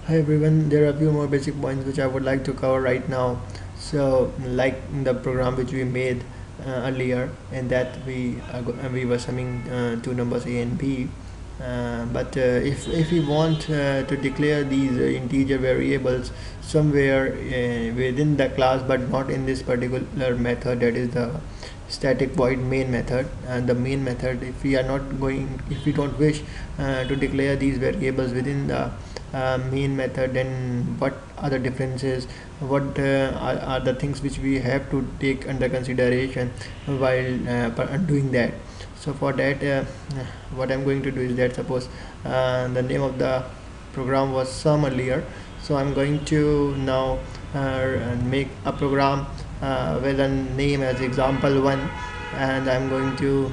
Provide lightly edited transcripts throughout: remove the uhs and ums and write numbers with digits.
Hi everyone, there are a few more basic points which I would like to cover right now. So, like the program which we made earlier, in that we were summing two numbers a and b. But if we want to declare these integer variables somewhere within the class, but not in this particular method, that is the static void main method. And the main method, if we don't wish to declare these variables within the main method, then what are the differences, what are the things which we have to take under consideration while doing that. So for that, what I'm going to do is that, suppose the name of the program was sum earlier, so I'm going to now make a program with a name as example1, and I'm going to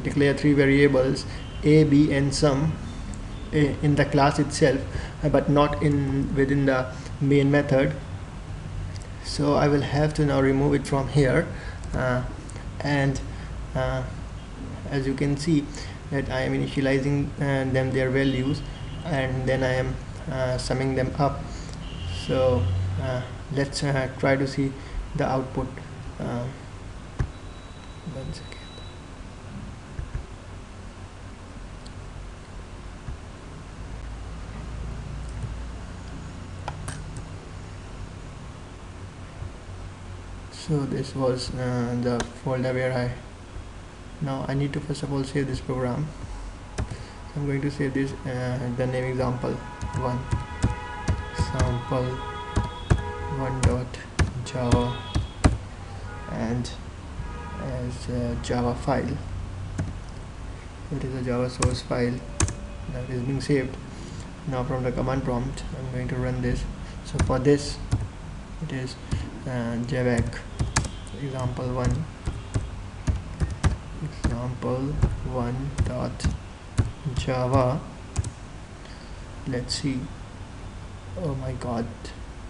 declare three variables a, b and sum in the class itself, but not in within the main method. So I will have to now remove it from here, and as you can see that I am initializing their values, and then I am summing them up. So let's try to see the output. One second. So this was the folder where now I need to first of all save this program. So I'm going to save this the name example1, sample1.java, and as a Java file. It is a Java source file that is being saved. Now from the command prompt I'm going to run this. So for this it is javac example1 dot java. Let's see. Oh my god,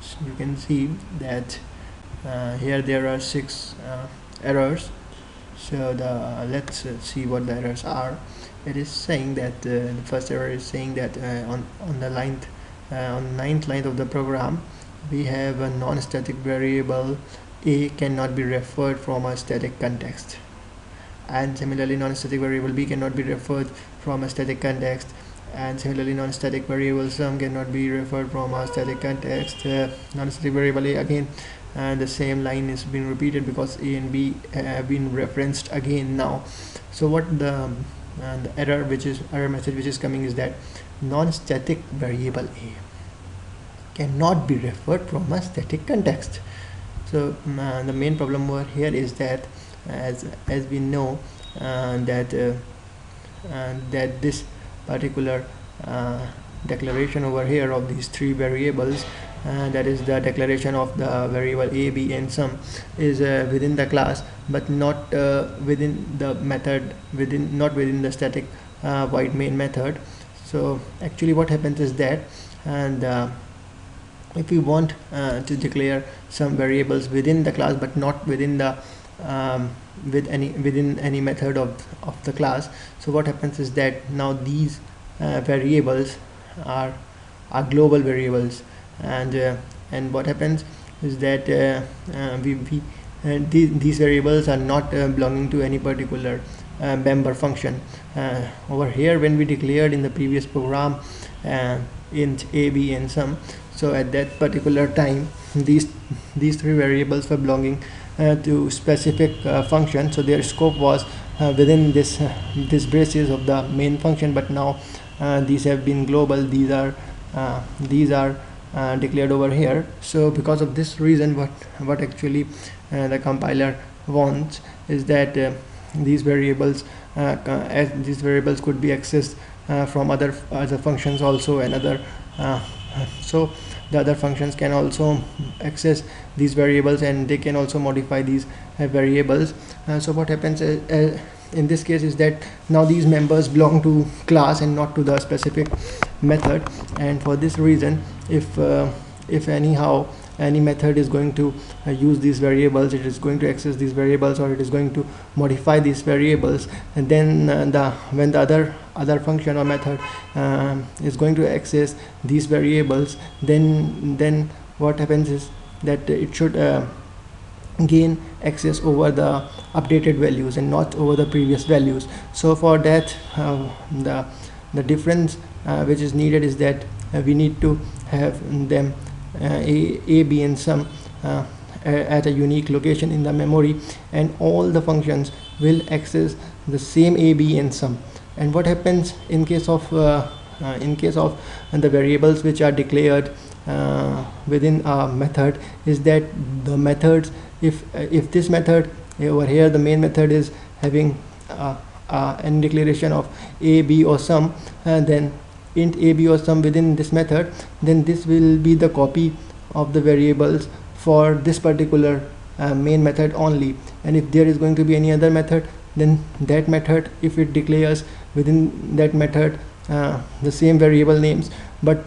so you can see that here there are 6 errors. So let's see what the errors are. It is saying that the first error is saying that on the ninth line of the program, we have a non-static variable a cannot be referred from a static context, and similarly non-static variable b cannot be referred from a static context, and similarly non-static variable sum cannot be referred from a static context. Non-static variable a, again the same line is being repeated because a and b have been referenced again now. So what the error message which is coming is that non-static variable a cannot be referred from a static context. So the main problem over here is that as we know that this particular declaration over here of these three variables, that is the declaration of the variable a, b and sum, is within the class, but not within the method, not within the static void main method. So actually what happens is that, and if we want to declare some variables within the class but not within the within any method of the class, so what happens is that now these variables are global variables, and what happens is that these variables are not belonging to any particular member function. Over here, when we declared in the previous program int a, b and sum, so at that particular time these three variables were belonging to specific function, so their scope was within this braces of the main function, but now these have been global. These are declared over here. So because of this reason, what actually the compiler wants is that these variables could be accessed from other functions also, and other so the other functions can also access these variables, and they can also modify these variables. So what happens in this case is that now these members belong to class and not to the specific method, and for this reason, if anyhow any method is going to use these variables, it is going to access these variables, or it is going to modify these variables, and then when the other function or method is going to access these variables, then what happens is that it should gain access over the updated values and not over the previous values. So for that, the difference which is needed is that we need to have them a, b, and sum at a unique location in the memory, and all the functions will access the same a, b, and sum. And what happens in case of the variables which are declared within a method is that the methods, if this method over here, the main method, is having an declaration of a, b, or sum, then int a, b, or sum within this method, then this will be the copy of the variables for this particular main method only. And if there is going to be any other method, then that method, if it declares within that method the same variable names, but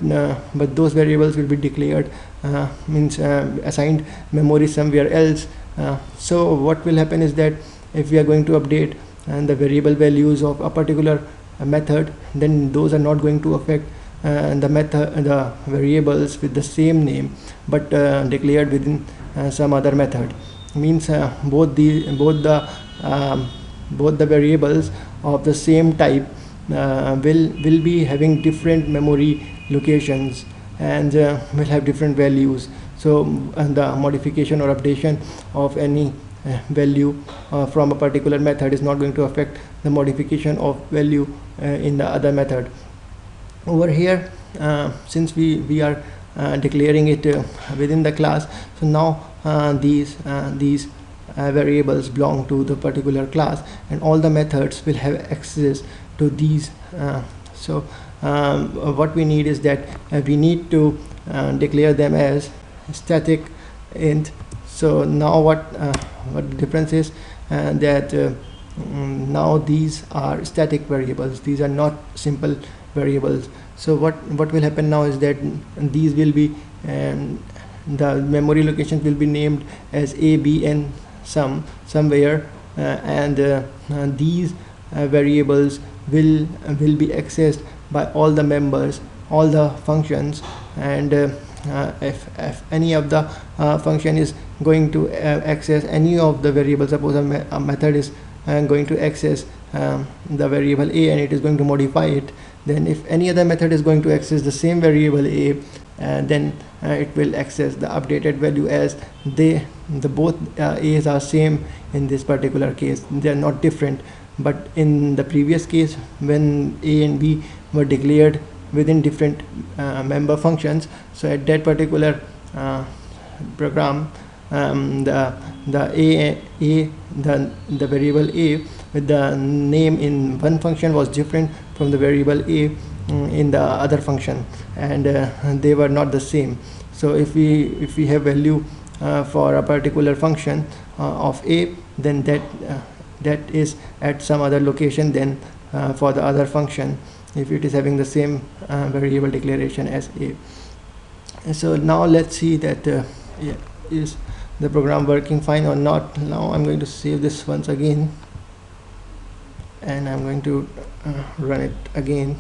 those variables will be declared assigned memory somewhere else. So what will happen is that if we are going to update the variable values of a particular method, then those are not going to affect the variables with the same name, but declared within some other method. Means both the variables of the same type will be having different memory locations and will have different values. So the modification or updation of any value from a particular method is not going to affect the modification of value in the other method. Over here, since we are declaring it within the class, so now these variables belong to the particular class, and all the methods will have access to these. What we need is that we need to declare them as static int. So now what the difference is that now these are static variables, these are not simple variables. So what will happen now is that these will be the memory locations will be named as a, b, and sum somewhere, and these variables will be accessed by all the members, all the functions, and if any of the function is going to access any of the variables, suppose a method is going to access the variable a and it is going to modify it, then if any other method is going to access the same variable a, then it will access the updated value as both a's are same in this particular case, they are not different. But in the previous case, when a and b were declared within different member functions, so at that particular program, the variable a with the name in one function was different from the variable a in the other function, and they were not the same. So if we have value for a particular function of a, then that is at some other location than for the other function if it is having the same variable declaration as a. And so now let's see that is the program working fine or not. Now I'm going to save this once again and I'm going to run it again.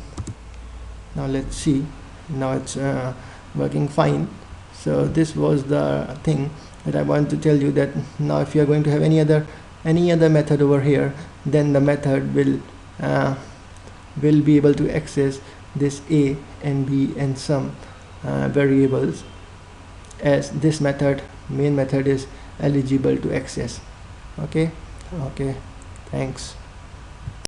Now let's see, now it's working fine. So this was the thing that I want to tell you, that now if you are going to have any other method over here, then the method will be able to access this a and b and sum variables, as this main method is eligible to access. Okay, thanks.